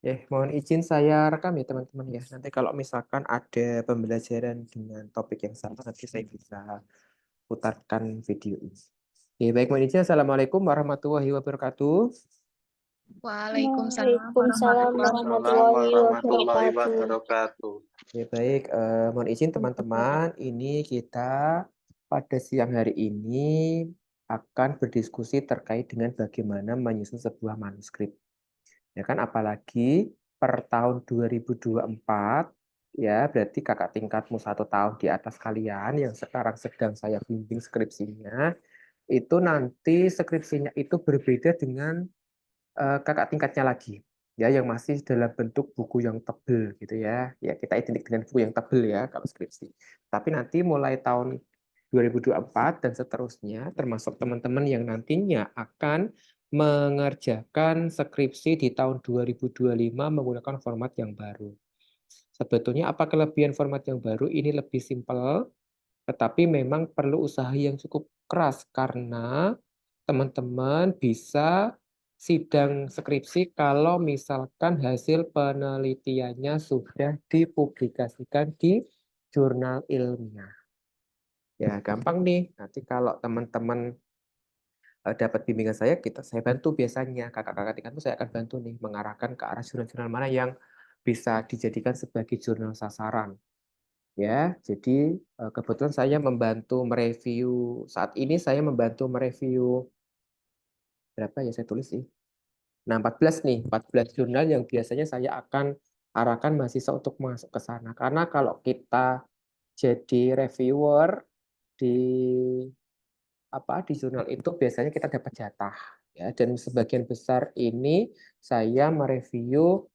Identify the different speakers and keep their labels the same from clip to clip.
Speaker 1: Mohon izin saya rekam ya teman-teman ya. Nanti kalau misalkan ada pembelajaran dengan topik yang sama, nanti saya bisa putarkan video ini. Baik, mohon izin. Assalamualaikum warahmatullahi wabarakatuh.
Speaker 2: Waalaikumsalam
Speaker 3: Waalaikumsalam
Speaker 2: warahmatullahi
Speaker 4: Waalaikumsalam
Speaker 3: warahmatullahi
Speaker 4: warahmatullahi
Speaker 3: wabarakatuh.
Speaker 4: wabarakatuh.
Speaker 1: Baik. Mohon izin teman-teman. Ini kita pada siang hari ini akan berdiskusi terkait dengan bagaimana menyusun sebuah manuskrip. Ya kan, apalagi per tahun 2024, ya berarti kakak tingkatmu 1 tahun di atas kalian yang sekarang sedang saya bimbing skripsinya, itu nanti skripsinya itu berbeda dengan kakak tingkatnya lagi, ya yang masih dalam bentuk buku yang tebel gitu ya. Ya kita identik dengan buku yang tebel ya kalau skripsi. Tapi nanti mulai tahun 2024 dan seterusnya, termasuk teman-teman yang nantinya akan mengerjakan skripsi di tahun 2025 menggunakan format yang baru. Sebetulnya apa kelebihan format yang baru? Ini lebih simpel, tetapi memang perlu usaha yang cukup keras karena teman-teman bisa sidang skripsi kalau misalkan hasil penelitiannya sudah dipublikasikan di jurnal ilmiah. Ya, gampang nih. Nanti kalau teman-teman dapat bimbingan saya bantu biasanya. Kakak-kakak tingkat itu saya akan bantu nih mengarahkan ke arah jurnal-jurnal mana yang bisa dijadikan sebagai jurnal sasaran. Ya, jadi kebetulan saya membantu mereview, saat ini saya membantu mereview berapa ya saya tulis sih. Nah, 14 nih, 14 jurnal yang biasanya saya akan arahkan mahasiswa untuk masuk ke sana. Karena kalau kita jadi reviewer di di jurnal itu biasanya kita dapat jatah ya, dan sebagian besar ini saya mereview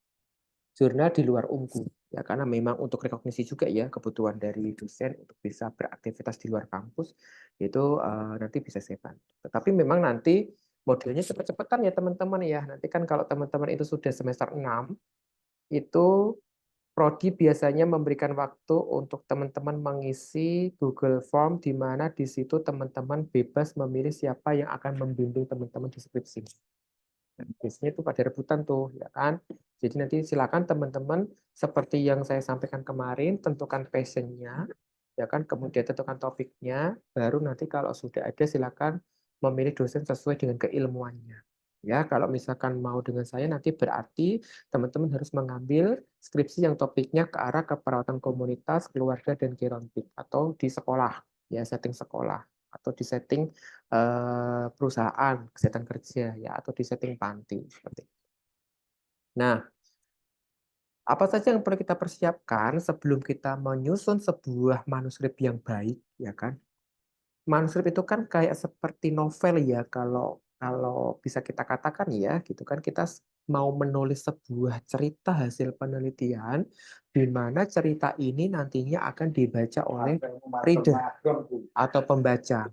Speaker 1: jurnal di luar UNGU ya, karena memang untuk rekognisi juga ya kebutuhan dari dosen untuk bisa beraktivitas di luar kampus itu nanti bisa saya bantu. Tetapi memang nanti modelnya cepet-cepetan ya teman-teman ya. Nanti kan kalau teman-teman itu sudah semester 6 itu prodi biasanya memberikan waktu untuk teman-teman mengisi Google Form di mana di situ teman-teman bebas memilih siapa yang akan membimbing teman-teman di skripsi. Biasanya itu pada rebutan tuh, ya kan. Jadi nanti silakan teman-teman seperti yang saya sampaikan kemarin, tentukan passion-nya, ya kan, kemudian tentukan topiknya, baru nanti kalau sudah ada silakan memilih dosen sesuai dengan keilmuannya. Ya, kalau misalkan mau dengan saya nanti berarti teman-teman harus mengambil skripsi yang topiknya ke arah keperawatan komunitas, keluarga dan gerontik atau di sekolah, ya setting sekolah atau di setting perusahaan, kesehatan kerja ya atau di setting panti seperti itu. Nah, apa saja yang perlu kita persiapkan sebelum kita menyusun sebuah manuskrip yang baik, ya kan? Manuskrip itu kan kayak seperti novel ya kalau kalau bisa kita katakan ya gitu kan kita mau menulis sebuah cerita hasil penelitian di mana cerita ini nantinya akan dibaca oleh reader atau pembaca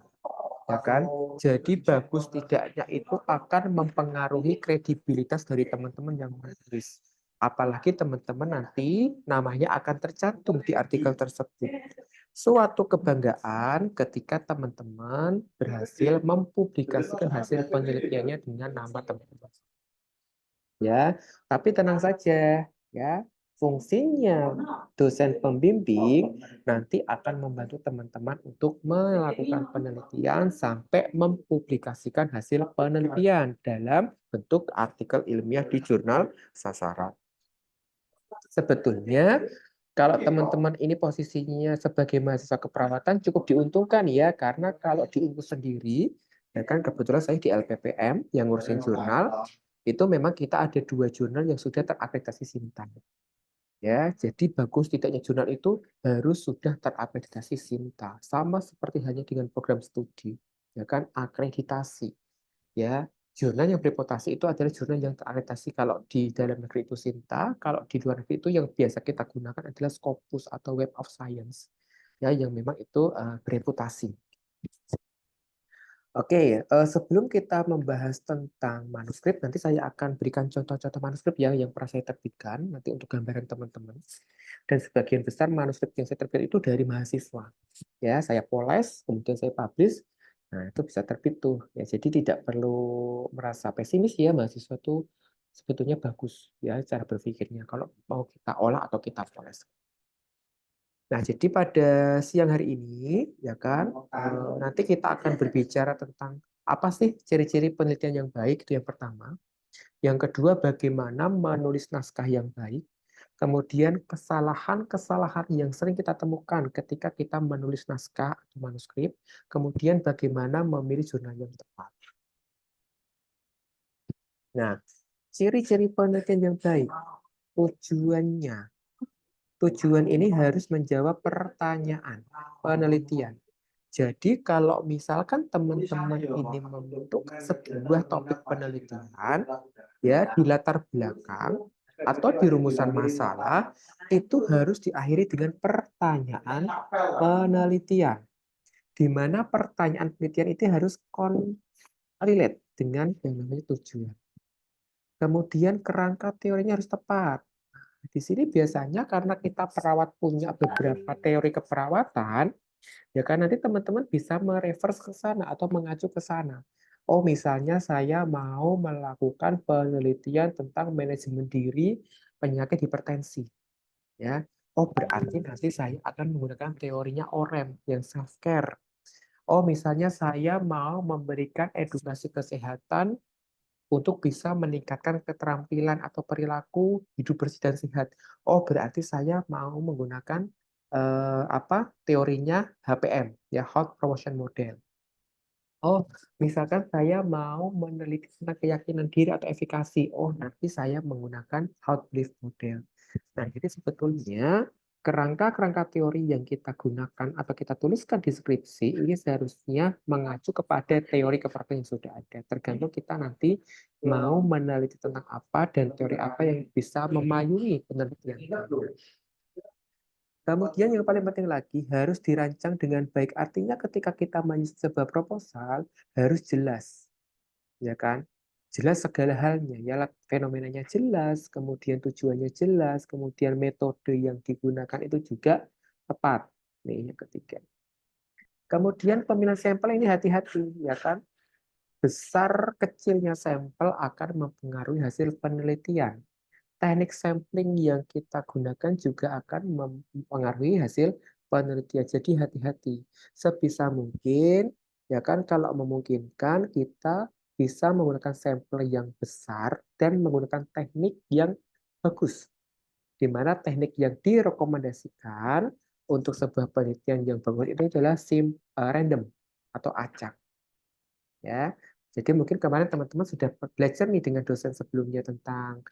Speaker 1: ya kan. Jadi bagus tidaknya itu akan mempengaruhi kredibilitas dari teman-teman yang menulis. Apalagi teman-teman nanti namanya akan tercantum di artikel tersebut. Suatu kebanggaan ketika teman-teman berhasil mempublikasikan hasil penelitiannya dengan nama teman-teman. Ya, tapi tenang saja, ya. Fungsinya dosen pembimbing nanti akan membantu teman-teman untuk melakukan penelitian sampai mempublikasikan hasil penelitian dalam bentuk artikel ilmiah di jurnal sasaran. Sebetulnya kalau teman-teman ini posisinya sebagai mahasiswa keperawatan cukup diuntungkan ya, karena kalau di UNPUS sendiri, ya kan kebetulan saya di LPPM yang ngurusin jurnal, itu memang kita ada 2 jurnal yang sudah terakreditasi Sinta. Ya, jadi bagus tidaknya jurnal itu harus sudah terakreditasi Sinta, sama seperti hanya dengan program studi, ya kan akreditasi. Ya, jurnal yang bereputasi itu adalah jurnal yang terakreditasi kalau di dalam negeri itu Sinta, kalau di luar negeri itu yang biasa kita gunakan adalah Scopus atau Web of Science. Ya, yang memang itu bereputasi. Oke, sebelum kita membahas tentang manuskrip, nanti saya akan berikan contoh-contoh manuskrip ya yang pernah saya terbitkan nanti untuk gambaran teman-teman. Dan sebagian besar manuskrip yang saya terbit itu dari mahasiswa. Ya, saya poles, kemudian saya publish. Nah, itu bisa terbit tuh. Ya, jadi tidak perlu merasa pesimis ya mahasiswa tuh sebetulnya bagus ya cara berpikirnya kalau mau kita olah atau kita poles. Nah, jadi pada siang hari ini ya kan nanti kita akan berbicara tentang apa sih ciri-ciri penelitian yang baik, itu yang pertama. Yang kedua, bagaimana menulis naskah yang baik. Kemudian kesalahan-kesalahan yang sering kita temukan ketika kita menulis naskah atau manuskrip. Kemudian bagaimana memilih jurnal yang tepat. Nah, ciri-ciri penelitian yang baik. Tujuannya. Tujuan ini harus menjawab pertanyaan penelitian. Jadi kalau misalkan teman-teman ini membentuk sebuah topik penelitian, ya di latar belakang atau di rumusan masalah, itu harus diakhiri dengan pertanyaan penelitian. Di mana pertanyaan penelitian itu harus relate dengan yang namanya tujuan. Kemudian kerangka teorinya harus tepat. Di sini biasanya karena kita perawat punya beberapa teori keperawatan, ya kan nanti teman-teman bisa mereverse ke sana atau mengacu ke sana. Oh, misalnya saya mau melakukan penelitian tentang manajemen diri penyakit hipertensi, ya. Oh, berarti nanti saya akan menggunakan teorinya OREM yang self care. Oh, misalnya saya mau memberikan edukasi kesehatan untuk bisa meningkatkan keterampilan atau perilaku hidup bersih dan sehat. Oh, berarti saya mau menggunakan teorinya HPM, ya Health Promotion Model. Oh, misalkan saya mau meneliti tentang keyakinan diri atau efikasi. Oh, nanti saya menggunakan Health Belief Model. Nah, jadi sebetulnya kerangka-kerangka teori yang kita gunakan atau kita tuliskan di skripsi ini seharusnya mengacu kepada teori keperawatan yang sudah ada. Tergantung kita nanti mau meneliti tentang apa dan teori apa yang bisa memayungi penelitian. Kemudian yang paling penting lagi harus dirancang dengan baik. Artinya ketika kita menyusun sebuah proposal harus jelas, ya kan? Jelas segala halnya, ya fenomenanya jelas, kemudian tujuannya jelas, kemudian metode yang digunakan itu juga tepat. Nih yang ketiga. Kemudian pemilihan sampel ini hati-hati, ya kan? Besar kecilnya sampel akan mempengaruhi hasil penelitian. Teknik sampling yang kita gunakan juga akan mempengaruhi hasil penelitian. Jadi hati-hati. Sebisa mungkin, ya kan kalau memungkinkan kita bisa menggunakan sampel yang besar dan menggunakan teknik yang bagus. Di mana teknik yang direkomendasikan untuk sebuah penelitian yang bagus itu adalah random atau acak. Ya, jadi mungkin kemarin teman-teman sudah belajar nih dengan dosen sebelumnya tentang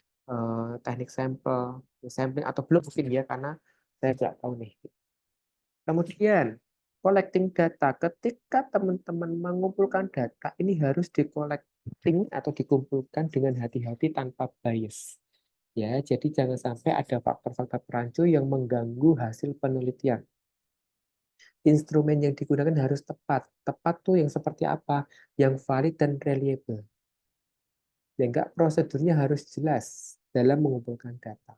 Speaker 1: teknik sampel, sampling atau belum mungkin ya karena saya tidak tahu nih. Kemudian collecting data, ketika teman-teman mengumpulkan data ini harus di-collecting atau dikumpulkan dengan hati-hati tanpa bias. Ya, jadi jangan sampai ada faktor-faktor perancu yang mengganggu hasil penelitian. Instrumen yang digunakan harus tepat. Tepat tuh yang seperti apa? Yang valid dan reliable. Ya enggak, prosedurnya harus jelas dalam mengumpulkan data.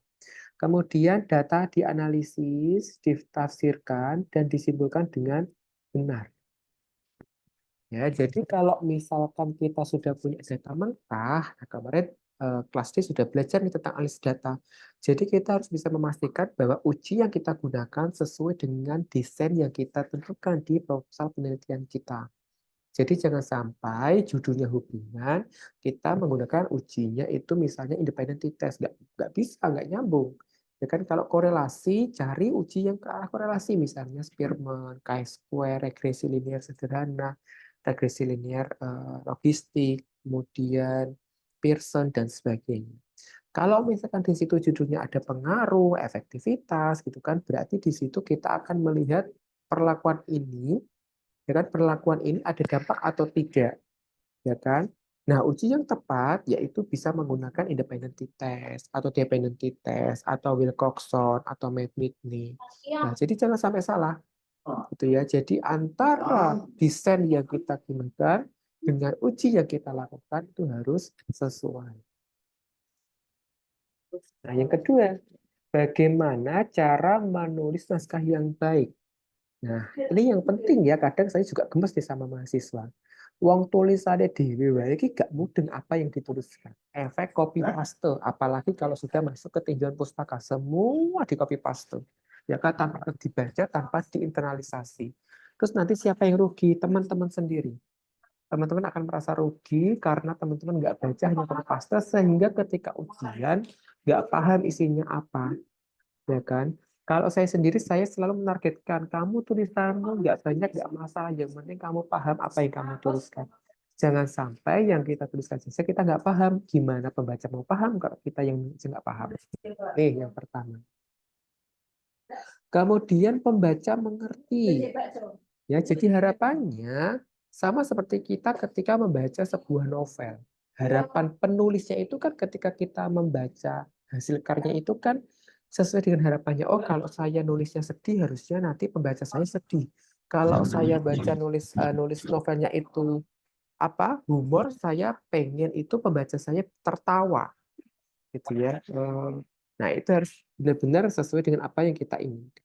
Speaker 1: Kemudian data dianalisis, ditafsirkan, dan disimpulkan dengan benar. Ya, jadi kalau misalkan kita sudah punya data mentah, nah kemarin kelas D sudah belajar nih tentang analisis data. Jadi kita harus bisa memastikan bahwa uji yang kita gunakan sesuai dengan desain yang kita tentukan di proposal penelitian kita. Jadi jangan sampai judulnya hubungan, kita menggunakan ujinya itu misalnya independent test. Nggak bisa, nggak nyambung. Ya kan kalau korelasi, cari uji yang ke arah korelasi. Misalnya Spearman, chi-square, regresi linear sederhana, regresi linear logistik, kemudian Pearson, dan sebagainya. Kalau misalkan di situ judulnya ada pengaruh, efektivitas, gitu kan, berarti di situ kita akan melihat perlakuan ini, ya kan, perlakuan ini ada dampak atau tidak, ya kan? Nah, uji yang tepat yaitu bisa menggunakan independent test atau dependent test atau Wilcoxon atau Medney. Nah, jadi jangan sampai salah, gitu ya. Jadi antara desain yang kita gunakan dengan uji yang kita lakukan itu harus sesuai. Nah, yang kedua, bagaimana cara menulis naskah yang baik? Nah, ini yang penting ya, kadang saya juga gemes nih sama mahasiswa. Wong tulisannya dhewe wae iki gak mudeng apa yang dituliskan. Efek copy paste, apalagi kalau sudah masuk ke tinjauan pustaka, semua di copy paste. Ya kan tanpa dibaca, tanpa diinternalisasi. Terus nanti siapa yang rugi? Teman-teman sendiri. Teman-teman akan merasa rugi karena teman-teman nggak baca hanya copy paste sehingga ketika ujian nggak paham isinya apa, ya kan? Kalau saya sendiri, saya selalu menargetkan kamu tulisanmu nggak banyak, nggak masalah. Yang penting kamu paham apa yang kamu tuliskan. Jangan sampai yang kita tuliskan saja kita nggak paham. Gimana pembaca mau paham kalau kita yang nggak paham? Nih, yang pertama. Kemudian pembaca mengerti. Ya, jadi harapannya sama seperti kita ketika membaca sebuah novel. Harapan penulisnya itu kan ketika kita membaca hasil karya itu kan sesuai dengan harapannya. Oh, kalau saya nulisnya sedih, harusnya nanti pembaca saya sedih. Kalau saya baca nulis novelnya itu apa humor, saya pengen itu pembaca saya tertawa, gitu ya. Nah, itu harus benar-benar sesuai dengan apa yang kita inginkan.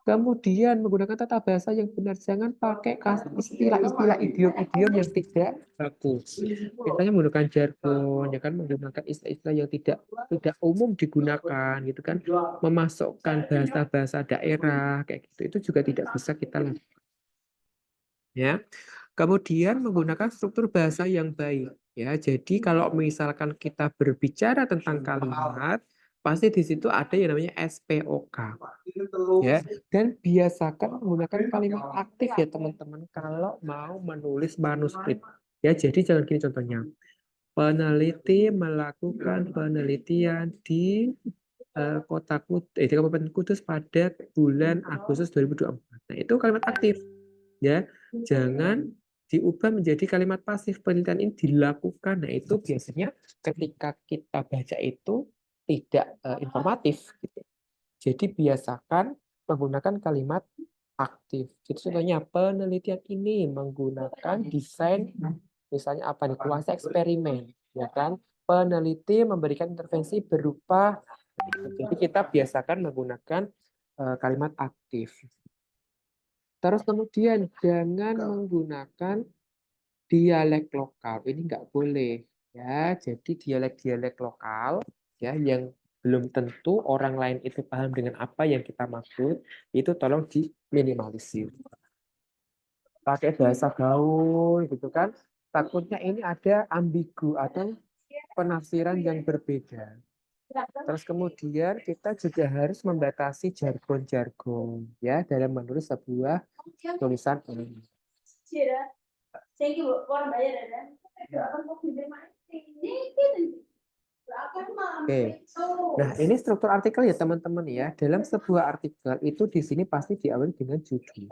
Speaker 1: Kemudian menggunakan tata bahasa yang benar, jangan pakai istilah-istilah idiom-idiom yang tidak bagus. Misalnya menggunakan jargon, ya kan, menggunakan istilah-istilah yang tidak umum digunakan, gitu kan, memasukkan bahasa-bahasa daerah kayak gitu, itu juga tidak bisa kita lakukan. Ya, kemudian menggunakan struktur bahasa yang baik. Ya, jadi kalau misalkan kita berbicara tentang kalimat, pasti di situ ada yang namanya SPOK. Ya, dan biasakan menggunakan kalimat aktif ya teman-teman kalau mau menulis manuskrip. Ya, jadi jangan gini contohnya. Peneliti melakukan penelitian di kota di Kabupaten Kudus pada bulan Agustus 2024. Nah, itu kalimat aktif. Ya, jangan diubah menjadi kalimat pasif. Penelitian ini dilakukan. Nah, itu biasanya ketika kita baca itu tidak informatif gitu. Jadi biasakan menggunakan kalimat aktif. Jadi contohnya penelitian ini menggunakan desain misalnya apa nih, kuasa eksperimen, ya kan? Peneliti memberikan intervensi berupa jadi kita biasakan menggunakan kalimat aktif. Terus kemudian jangan menggunakan dialek lokal. Ini nggak boleh ya. Jadi dialek-dialek lokal ya yang belum tentu orang lain itu paham dengan apa yang kita maksud, itu tolong diminimalisir. Pakai bahasa gaul gitu kan. Takutnya ini ada ambigu atau penafsiran yang berbeda. Terus kemudian kita juga harus membatasi jargon-jargon ya dalam menulis sebuah tulisan ini. Oke. Nah, ini struktur artikel ya teman-teman ya. Dalam sebuah artikel itu di sini pasti diawali dengan judul.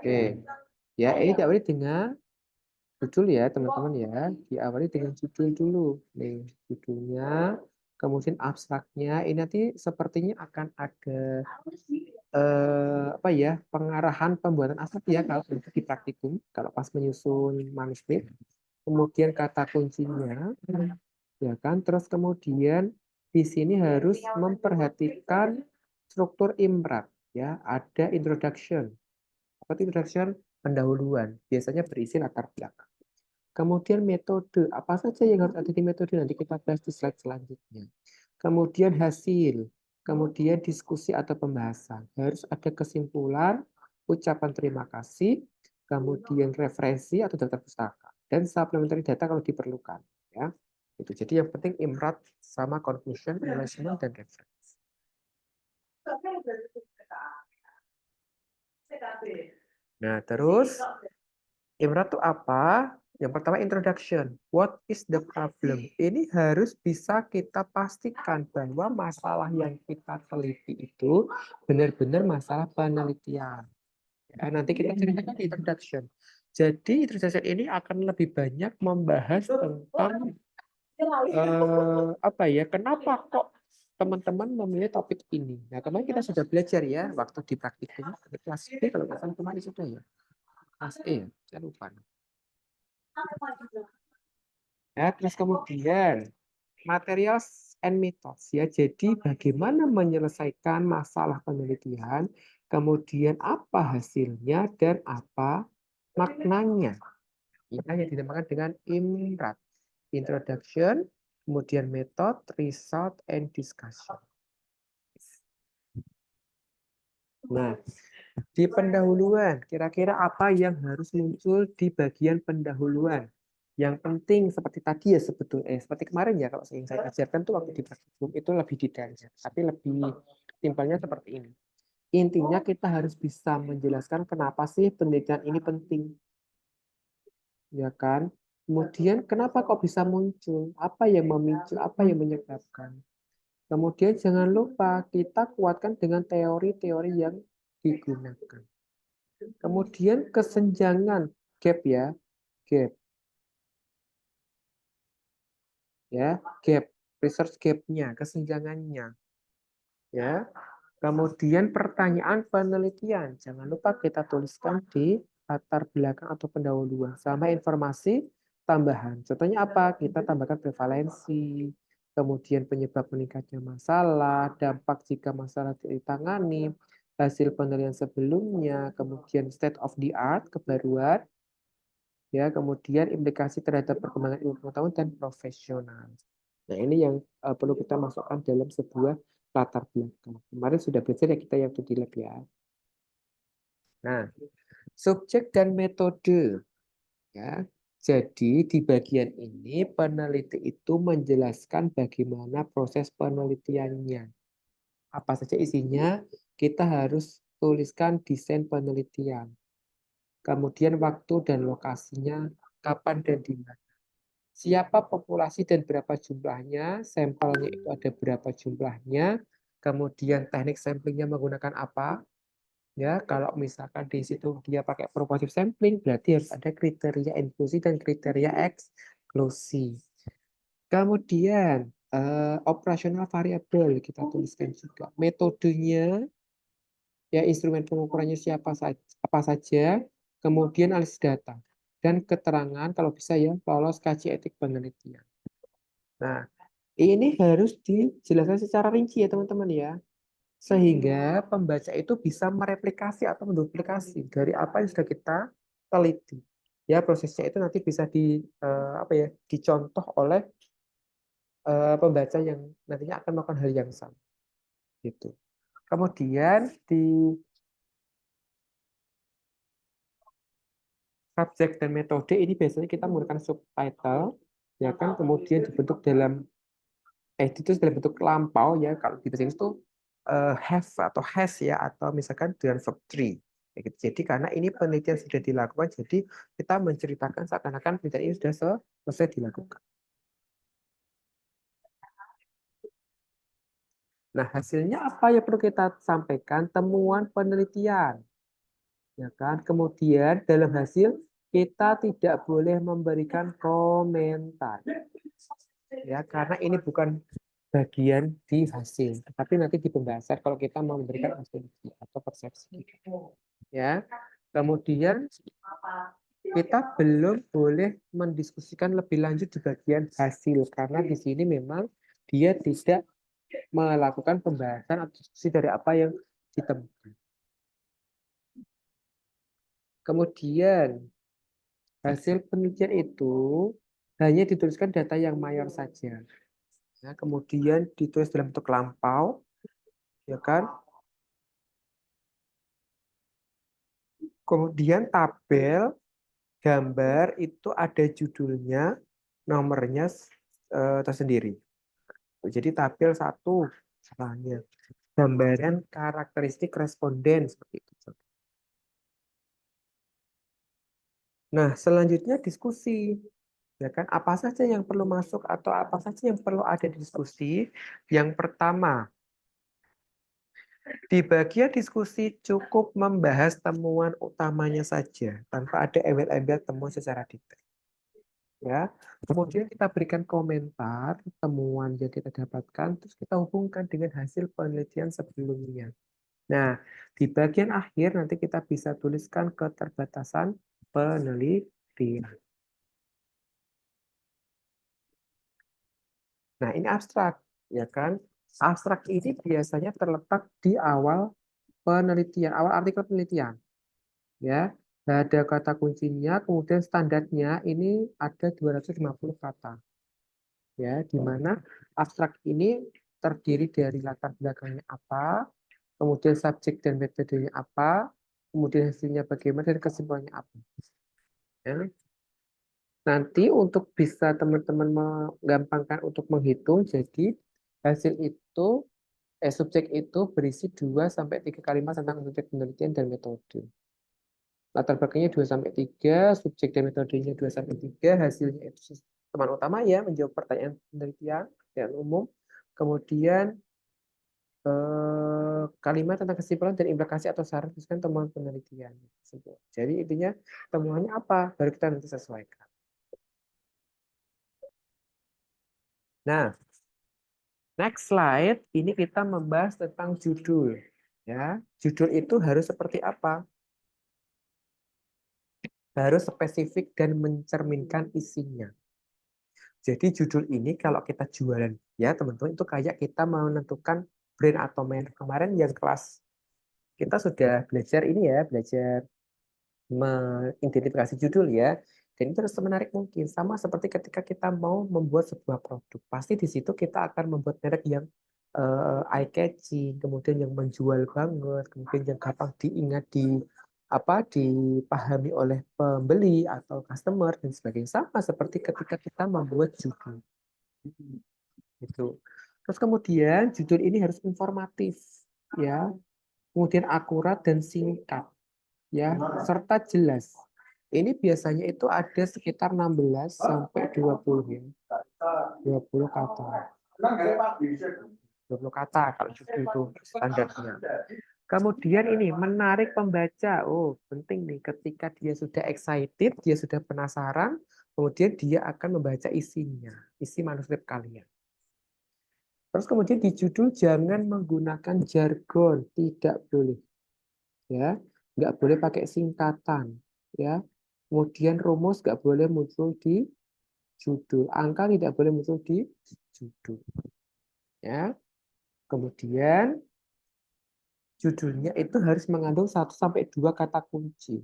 Speaker 1: Oke. Ya, ini diawali dengan judul ya teman-teman ya. Diawali dengan judul dulu. Nih, judulnya. Kemudian abstraknya. Ini nanti sepertinya akan ada apa ya, pengarahan pembuatan abstrak ya kalau di praktikum, kalau pas menyusun manuskrip. Kemudian kata kuncinya, ya kan. Terus kemudian di sini harus memperhatikan struktur imrat, ya. Ada introduction. Apa itu introduction? Pendahuluan. Biasanya berisi latar belakang. Kemudian metode, apa saja yang harus ada di metode nanti kita bahas di slide selanjutnya. Kemudian hasil, kemudian diskusi atau pembahasan. Harus ada kesimpulan, ucapan terima kasih, kemudian referensi atau daftar pustaka, dan supplementary data kalau diperlukan. Ya, itu. Jadi yang penting imrat sama conclusion, acknowledgement, dan reference. Nah, terus imrat itu apa? Yang pertama introduction. What is the problem? Ini harus bisa kita pastikan bahwa masalah yang kita teliti itu benar-benar masalah penelitian. Ya, nanti kita ceritakan di introduction. Jadi introduction ini akan lebih banyak membahas tentang apa ya? Kenapa kok teman-teman memilih topik ini? Nah, kemarin kita sudah belajar ya waktu di praktikum kelas B kalau nggak salah kemarin sudah ya. Kelas E, ya? Saya lupa. Ya, terus kemudian material and methods ya. Jadi bagaimana menyelesaikan masalah penelitian, kemudian apa hasilnya dan apa maknanya. Ini yang dinamakan dengan IMRAD. Introduction, kemudian method, result, and discussion. Nah, di pendahuluan, kira-kira apa yang harus muncul di bagian pendahuluan? Yang penting seperti tadi ya sebetulnya, seperti kemarin ya kalau yang saya ajarkan tuh waktu di praktikum itu lebih detailnya, tapi lebih simpelnya seperti ini. Intinya kita harus bisa menjelaskan kenapa sih penelitian ini penting, ya kan? Kemudian kenapa kok bisa muncul? Apa yang memicu? Apa yang menyebabkan? Kemudian jangan lupa kita kuatkan dengan teori-teori yang digunakan. Kemudian kesenjangan gap ya, gap ya, gap research gap-nya, kesenjangannya ya. Kemudian pertanyaan penelitian, jangan lupa kita tuliskan di latar belakang atau pendahuluan sama informasi tambahan. Contohnya apa? Kita tambahkan prevalensi, kemudian penyebab meningkatnya masalah, dampak jika masalah ditangani, hasil penelitian sebelumnya, kemudian state of the art, kebaruan, ya, kemudian implikasi terhadap perkembangan ilmu pengetahuan dan profesional. Nah, ini yang perlu kita masukkan dalam sebuah latar belakang. Kemarin sudah belajar ya kita yang di lab ya. Nah, subjek dan metode ya. Jadi di bagian ini peneliti itu menjelaskan bagaimana proses penelitiannya. Apa saja isinya? Kita harus tuliskan desain penelitian. Kemudian waktu dan lokasinya, kapan dan di mana. Siapa populasi dan berapa jumlahnya, sampelnya itu ada berapa jumlahnya, kemudian teknik samplingnya menggunakan apa. Ya, kalau misalkan di situ dia pakai proportive sampling, berarti harus ada kriteria inklusi dan kriteria eksklusi. Kemudian operasional variabel kita tuliskan juga. Metodenya, ya instrumen pengukurannya siapa saja, apa saja, kemudian analisis data dan keterangan kalau bisa ya lolos kaji etik penelitian. Nah, ini harus dijelaskan secara rinci ya teman-teman ya. Sehingga pembaca itu bisa mereplikasi atau menduplikasi dari apa yang sudah kita teliti. Ya, prosesnya itu nanti bisa apa ya, dicontoh oleh pembaca yang nantinya akan melakukan hal yang sama. Gitu. Kemudian di subjek dan metode ini biasanya kita menggunakan subtitle, ya kan, kemudian dibentuk dalam itu dalam bentuk lampau ya, kalau di bahasa Inggris itu have atau has ya, atau misalkan dengan verb three. Gitu. Jadi karena ini penelitian sudah dilakukan, jadi kita menceritakan seakan-akan penelitian ini sudah selesai dilakukan. Nah, hasilnya apa yang perlu kita sampaikan? Temuan penelitian. Ya kan? Kemudian dalam hasil kita tidak boleh memberikan komentar. Ya, karena ini bukan bagian di hasil, tapi nanti di pembahasan kalau kita mau memberikan asumsi atau persepsi. Ya, kemudian kita belum boleh mendiskusikan lebih lanjut di bagian hasil karena di sini memang dia tidak melakukan pembahasan atau diskusi dari apa yang ditemukan. Kemudian hasil penelitian itu hanya dituliskan data yang mayor saja. Ya, kemudian ditulis dalam bentuk lampau, ya kan? Kemudian tabel, gambar itu ada judulnya, nomornya tersendiri. Jadi tabel satu, misalnya gambaran karakteristik responden seperti itu. Nah, selanjutnya diskusi. Ya kan, apa saja yang perlu masuk atau apa saja yang perlu ada di diskusi? Yang pertama, di bagian diskusi cukup membahas temuan utamanya saja tanpa ada embel-embel temuan secara detail. Ya, kemudian kita berikan komentar temuan yang kita dapatkan, terus kita hubungkan dengan hasil penelitian sebelumnya. Nah, di bagian akhir nanti kita bisa tuliskan keterbatasan penelitian. Nah, ini abstrak. ya kan? Abstrak ini biasanya terletak di awal penelitian, awal artikel penelitian, ya. Ada kata kuncinya, kemudian standarnya ini ada 250 kata, ya, di mana abstrak ini terdiri dari latar belakangnya apa, kemudian subjek dan metodenya apa, kemudian hasilnya bagaimana, dan kesimpulannya apa. Ya. Nanti untuk bisa teman-teman menggampangkan untuk menghitung, jadi hasil itu, subjek itu berisi 2 sampai 3 kalimat tentang subjek penelitian dan metode. Latar belakangnya 2 sampai 3, subjek dan metodenya 2 sampai 3, hasilnya itu teman utama ya menjawab pertanyaan penelitian yang umum. Kemudian kalimat tentang kesimpulan dan implikasi atau syarat kan temuan penelitian. Jadi intinya temuannya apa, baru kita nanti sesuaikan. Nah, next slide, ini kita membahas tentang judul. Ya, judul itu harus seperti apa? Harus spesifik dan mencerminkan isinya. Jadi judul ini kalau kita jualan, ya teman-teman, itu kayak kita menentukan brand atau merek. Kemarin yang kelas kita sudah belajar ini ya, belajar mengidentifikasi judul ya. Dan itu harus semenarik mungkin. Sama seperti ketika kita mau membuat sebuah produk. Pasti di situ kita akan membuat merek yang eye catching, kemudian yang menjual banget, kemudian yang gampang diingat, dipahami oleh pembeli atau customer dan sebagainya. Sama seperti ketika kita membuat judul. Gitu. Terus kemudian judul ini harus informatif, ya, kemudian akurat dan singkat, ya, serta jelas. Ini biasanya itu ada sekitar 16 sampai 20 ya. 20 kata. 20 kata kalau judul itu standarnya. Kemudian ini menarik pembaca. Oh, penting nih ketika dia sudah excited, dia sudah penasaran, kemudian dia akan membaca isinya, isi manuskrip kalian. Terus kemudian di judul jangan menggunakan jargon, tidak boleh, ya, nggak boleh pakai singkatan, ya. Kemudian rumus nggak boleh muncul di judul, angka tidak boleh muncul di judul, ya. Kemudian judulnya itu harus mengandung 1 sampai 2 kata kunci,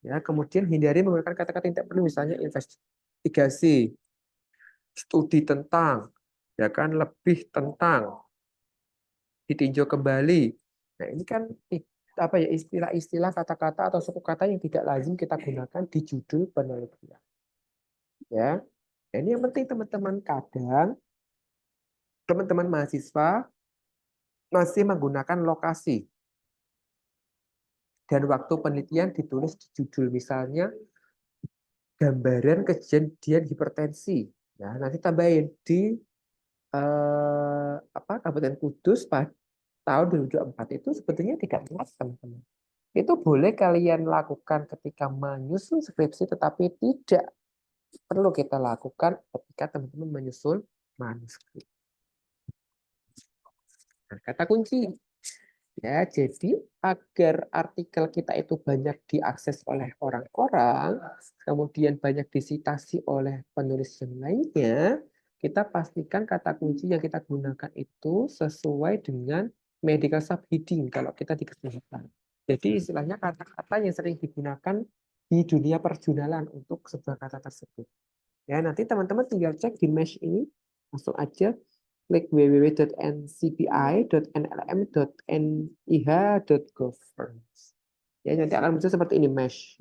Speaker 1: ya. Kemudian hindari menggunakan kata-kata yang tidak perlu, misalnya investigasi, studi tentang, ya kan, lebih tentang, ditinjau kembali. Nah, ini kan apa ya, istilah-istilah kata-kata atau suku kata yang tidak lazim kita gunakan di judul penelitian. Ya. Ini yang penting teman-teman, kadang teman-teman mahasiswa masih menggunakan lokasi dan waktu penelitian ditulis di judul, misalnya gambaran kejadian hipertensi. Nah, nanti tambahin di Kabupaten Kudus pada tahun 2024 itu sebetulnya tidak jelas, teman-teman. Itu boleh kalian lakukan ketika menyusun skripsi, tetapi tidak perlu kita lakukan ketika teman-teman menyusun manuskrip. Nah, kata kunci. Ya, jadi agar artikel kita itu banyak diakses oleh orang-orang, kemudian banyak disitasi oleh penulis yang lainnya, kita pastikan kata kunci yang kita gunakan itu sesuai dengan medical subheading kalau kita di kesehatan. Jadi istilahnya kata-kata yang sering digunakan di dunia perjunalan untuk sebuah kata tersebut. Ya, nanti teman-teman tinggal cek di mesh ini, langsung aja klik www.ncbi.nlm.nih.gov. Ya, nanti akan muncul seperti ini mesh.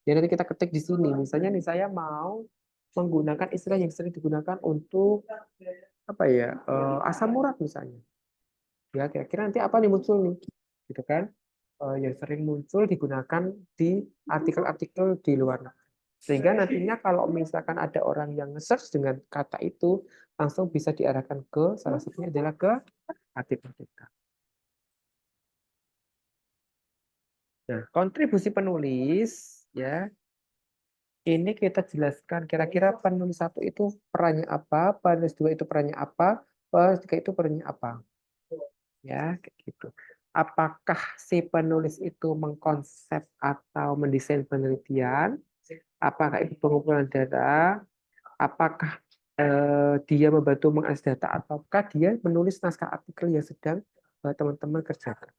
Speaker 1: Ya, nanti kita ketik di sini. Misalnya nih saya mau menggunakan istilah yang sering digunakan untuk apa ya, asam urat misalnya. Ya, kira-kira nanti apa nih muncul nih, gitu kan? Yang sering muncul digunakan di artikel-artikel di luar negeri. Sehingga nantinya kalau misalkan ada orang yang nge-search dengan kata itu, langsung bisa diarahkan ke, salah satunya adalah ke artikel kita. Nah, kontribusi penulis, ya, ini kita jelaskan kira-kira penulis 1 itu perannya apa, penulis 2 itu perannya apa, penulis 3 itu perannya apa. Ya, kayak gitu. Apakah si penulis itu mengkonsep atau mendesain penelitian? Apakah itu pengumpulan data? Apakah dia membantu mengakses data ataukah dia menulis naskah artikel yang sedang teman-teman kerjakan.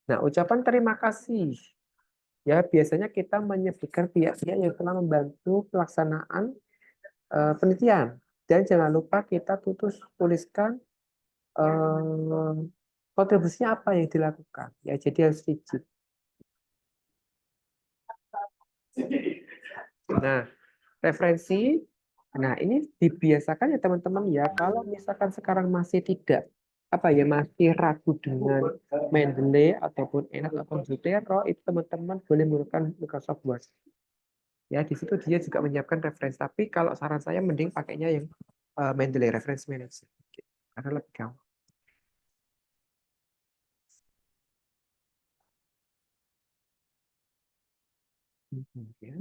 Speaker 1: Nah, ucapan terima kasih ya biasanya kita menyebutkan pihak-pihak yang telah membantu pelaksanaan penelitian dan jangan lupa kita tuliskan kontribusinya apa yang dilakukan ya jadi harus rigid. Nah, referensi. Nah, ini dibiasakan ya teman-teman ya. Kalau misalkan sekarang masih tidak masih ragu dengan Mendeley ataupun Enak ataupun Zotero, itu teman-teman boleh menggunakan Microsoft Word. Ya, di situ dia juga menyiapkan referensi. Tapi kalau saran saya mending pakainya yang Mendeley Reference Manager. Karena lebih gampang. Ya.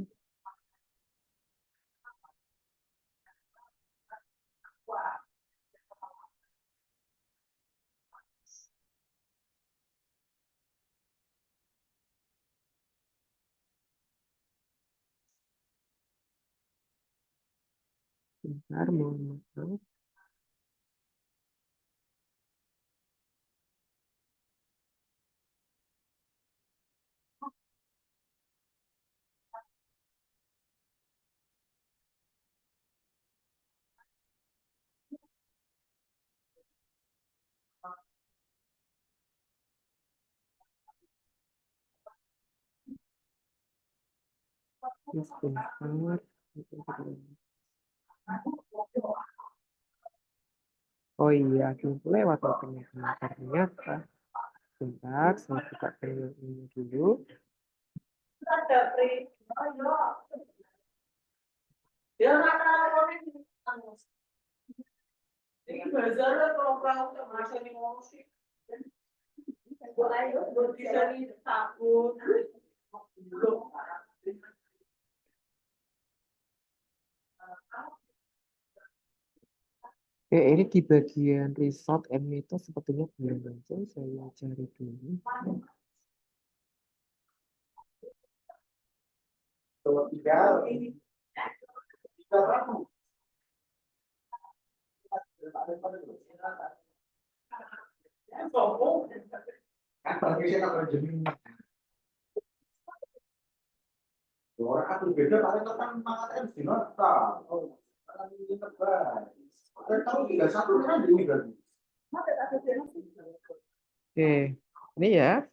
Speaker 1: Bentar, mohon maaf. Sebentar. Oh iya, aku lewat ternyata. Ternyata. Sebentar, saya buka file ini dulu. Ini di bagian result and method sepertinya belum muncul. Saya cari dulu. Oke, ini ya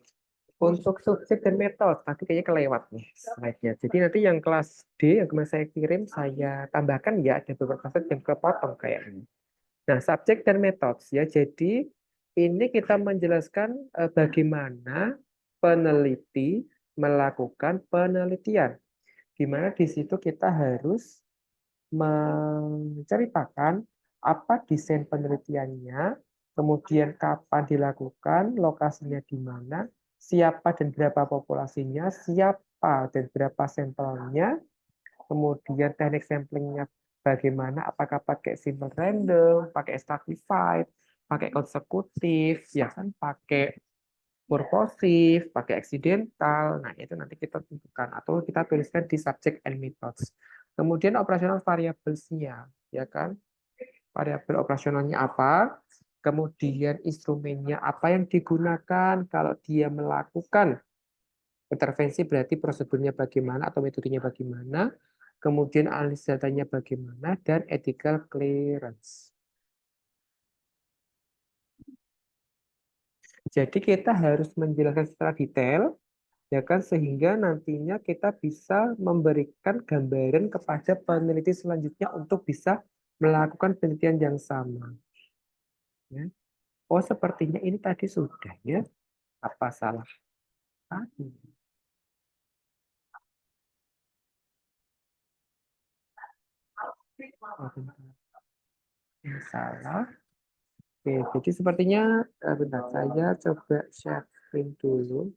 Speaker 1: untuk subjek dan metode tadi kayaknya kelewat nih slide-nya. Jadi nanti yang kelas D yang kemarin saya kirim saya tambahkan ya ada beberapa slide yang kepotong kayaknya. Nah, subjek dan metode ya. Jadi ini kita menjelaskan bagaimana peneliti melakukan penelitian. Di mana di situ kita harus menceritakan apa desain penelitiannya, kemudian kapan dilakukan, lokasinya di mana, siapa dan berapa populasinya, siapa dan berapa sampelnya, kemudian teknik samplingnya bagaimana, apakah pakai simple random, pakai stratified, pakai konsekutif, ya kan, pakai purposif, pakai accidental. Nah, itu nanti kita tentukan atau kita tuliskan di subject and methods. Kemudian operational variables-nya, ya kan? Variabel operasionalnya apa? Kemudian instrumennya apa yang digunakan kalau dia melakukan intervensi berarti prosedurnya bagaimana atau metodenya bagaimana, kemudian analisis datanya bagaimana, dan ethical clearance. Jadi kita harus menjelaskan secara detail, ya kan, sehingga nantinya kita bisa memberikan gambaran kepada peneliti selanjutnya untuk bisa melakukan penelitian yang sama. Ya. Oh, sepertinya ini tadi sudah ya. Apa salah tadi? Oh, bentar. Yang salah. Oke, jadi sepertinya bentar saya coba sharing dulu.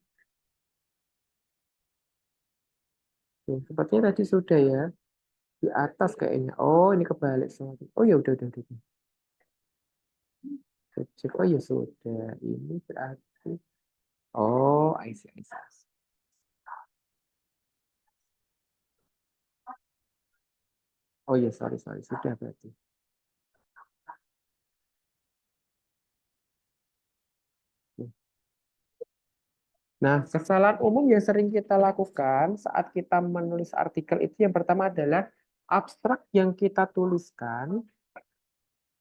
Speaker 1: Tuh, sepertinya tadi sudah ya di atas kayaknya. Oh, ini kebalik sorry. Oh ya udah. Cek. Oh ya sudah. Ini berarti. Oh, I see. Oh iya, sorry, sudah berarti. Nah, kesalahan umum yang sering kita lakukan saat kita menulis artikel itu yang pertama adalah abstrak yang kita tuliskan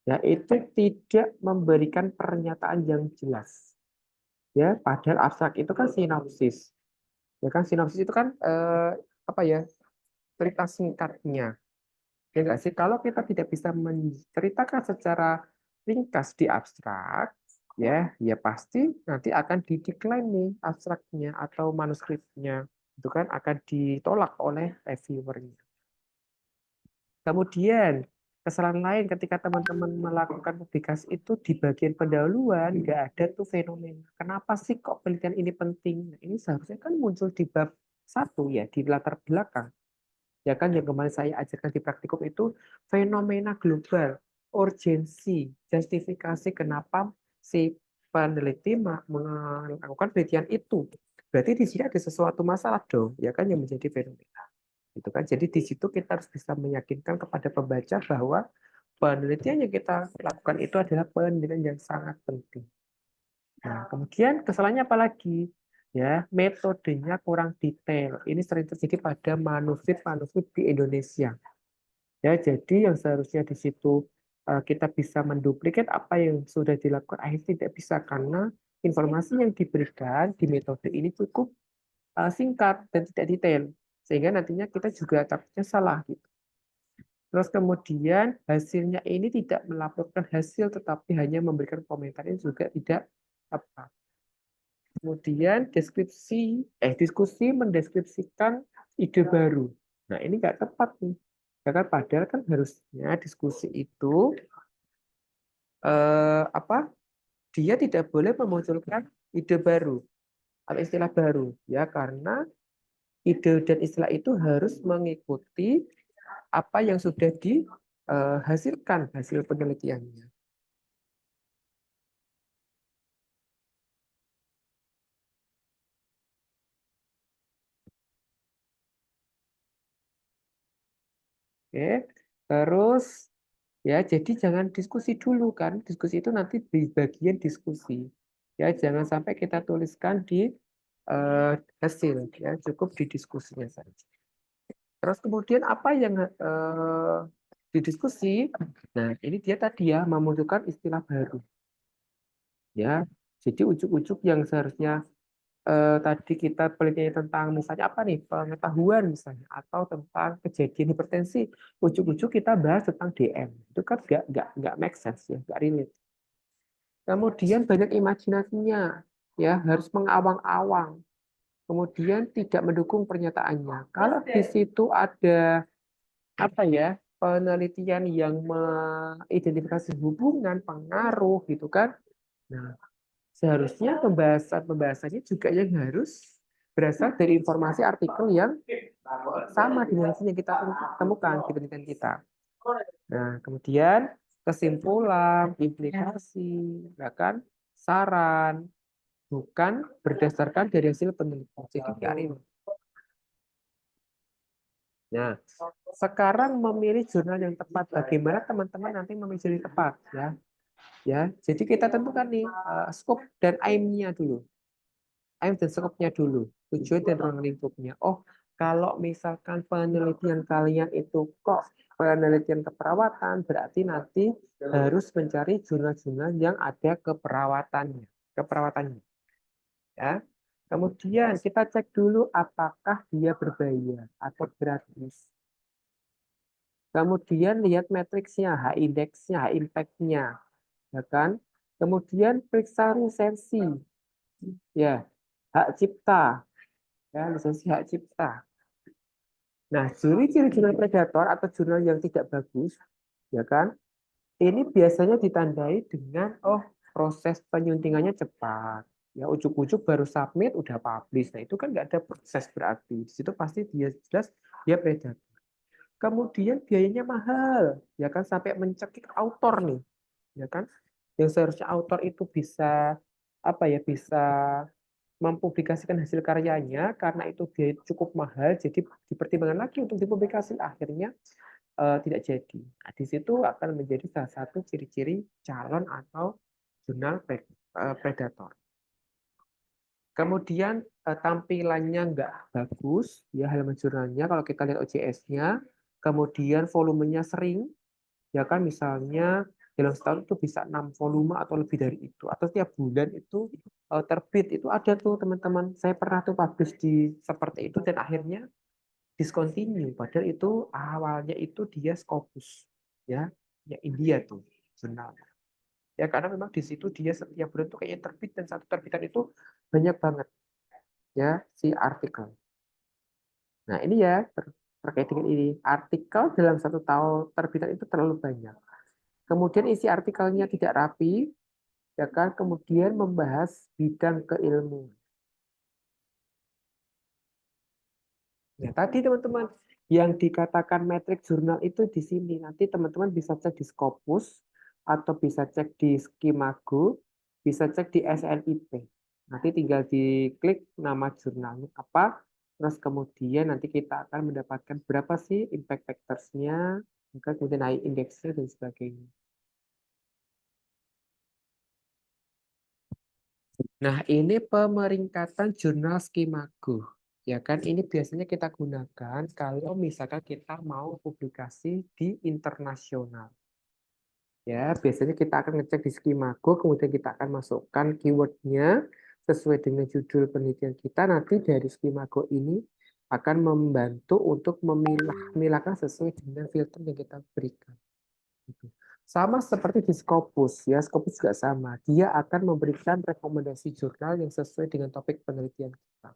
Speaker 1: yaitu tidak memberikan pernyataan yang jelas. Ya, padahal abstrak itu kan sinopsis. Ya kan sinopsis itu kan apa ya? Cerita singkatnya. Ya enggak sih? Kalau kita tidak bisa menceritakan secara ringkas di abstrak, ya pasti nanti akan di-decline nih abstraknya atau manuskripnya. Itu kan akan ditolak oleh reviewernya. Kemudian, kesalahan lain ketika teman-teman melakukan publikasi itu di bagian pendahuluan nggak ada tuh fenomena. Kenapa sih kok penelitian ini penting? Nah, ini seharusnya kan muncul di bab 1 ya, di latar belakang. Ya kan yang kemarin saya ajarkan di praktikum itu fenomena global, urgensi, justifikasi kenapa si peneliti melakukan penelitian itu. Berarti di sini ada sesuatu masalah dong, ya kan yang menjadi fenomena. Itu kan. Jadi di situ kita harus bisa meyakinkan kepada pembaca bahwa penelitian yang kita lakukan itu adalah penelitian yang sangat penting. Nah, kemudian kesalahannya apa lagi? Ya, metodenya kurang detail. Ini sering terjadi pada manuskrip-manuskrip di Indonesia. Ya, jadi yang seharusnya di situ kita bisa menduplikat apa yang sudah dilakukan, akhirnya tidak bisa karena informasi yang diberikan di metode ini cukup singkat dan tidak detail, sehingga nantinya kita juga takutnya salah gitu. Terus kemudian hasilnya ini tidak melaporkan hasil, tetapi hanya memberikan komentar ini juga tidak apa. Kemudian diskusi mendeskripsikan ide baru. Nah, ini nggak tepat nih. Ya kan, padahal kan harusnya diskusi itu apa? Dia tidak boleh memunculkan ide baru atau istilah baru, ya karena ide dan istilah itu harus mengikuti apa yang sudah dihasilkan hasil penelitiannya. Oke, terus ya, jadi jangan diskusi dulu kan. Diskusi itu nanti di bagian diskusi. Ya, jangan sampai kita tuliskan di eh, hasil. Ya, cukup di diskusinya saja. Terus kemudian apa yang didiskusi? Nah, ini dia tadi ya memunculkan istilah baru. Ya, jadi ujuk-ujuk yang seharusnya tadi kita penelitian tentang misalnya apa nih pengetahuan misalnya atau tentang kejadian hipertensi, ujuk-ujuk kita bahas tentang DM, itu kan nggak make sense ya, nggak relate. Kemudian banyak imajinasinya, ya harus mengawang-awang, kemudian tidak mendukung pernyataannya. Kalau di situ ada apa ya penelitian yang mengidentifikasi hubungan pengaruh gitu kan, nah seharusnya pembahasannya juga yang harus berasal dari informasi artikel yang sama dengan yang kita temukan di penelitian kita. Nah, kemudian kesimpulan, implikasi, bahkan saran, bukan berdasarkan dari hasil penelitian. Jadi ini. Nah, sekarang memilih jurnal yang tepat. Bagaimana teman-teman nanti memilih jurnal yang tepat, ya? Ya, jadi kita tentukan nih scope dan aim-nya dulu. Aim dan skopnya dulu, tujuan dan ruang lingkupnya. Oh, kalau misalkan penelitian kalian itu kok penelitian keperawatan, berarti nanti harus mencari jurnal-jurnal yang ada keperawatannya, ya. Kemudian kita cek dulu apakah dia berbayar atau gratis. Kemudian lihat matriksnya, H-indeksnya, H-impact-nya, ya kan? Kemudian periksa lisensi, ya, hak cipta, ya, lisensi hak cipta. Nah, ciri-ciri jurnal predator atau jurnal yang tidak bagus, ya kan? Ini biasanya ditandai dengan proses penyuntingannya cepat. Ya, ujuk-ujuk baru submit udah publish. Nah, itu kan nggak ada proses berarti. Di situ pasti dia jelas dia predator. Kemudian biayanya mahal, ya kan sampai mencekik autor nih, ya kan? Yang seharusnya autor itu bisa apa ya bisa mempublikasikan hasil karyanya karena itu dia cukup mahal, jadi dipertimbangkan lagi untuk dipublikasi. Akhirnya tidak jadi. Nah, di situ akan menjadi salah satu ciri-ciri calon atau jurnal predator. Kemudian tampilannya nggak bagus, ya halaman jurnalnya kalau kita lihat OJS-nya, kemudian volumenya sering, ya kan misalnya dalam setahun itu bisa 6 volume atau lebih dari itu, atau tiap bulan itu terbit, itu ada tuh teman-teman. Saya pernah tuh publish di seperti itu dan akhirnya discontinue, padahal itu awalnya itu dia Scopus, ya India tuh jurnal. Ya karena memang di situ dia setiap bulan tuh kayaknya terbit dan satu terbitan itu banyak banget ya si artikel. Nah ini ya terkait dengan ini artikel dalam satu tahun terbitan itu terlalu banyak. Kemudian isi artikelnya tidak rapi, ya kan? Kemudian membahas bidang keilmuan. Nah tadi teman-teman yang dikatakan metrik jurnal itu di sini nanti teman-teman bisa cek di Scopus atau bisa cek di Skimago, bisa cek di SNIP. Nanti tinggal diklik nama jurnalnya apa, terus kemudian nanti kita akan mendapatkan berapa sih impact factors-nya, kemudian naik indeksnya dan sebagainya. Nah, ini pemeringkatan jurnal Skimago. Ya kan, ini biasanya kita gunakan kalau misalkan kita mau publikasi di internasional. Ya, biasanya kita akan ngecek di Skimago, kemudian kita akan masukkan keywordnya sesuai dengan judul penelitian kita. Nanti dari Skimago ini akan membantu untuk memilah-milahkan sesuai dengan filter yang kita berikan. Gitu. Sama seperti di Scopus, ya Scopus juga sama. Dia akan memberikan rekomendasi jurnal yang sesuai dengan topik penelitian kita.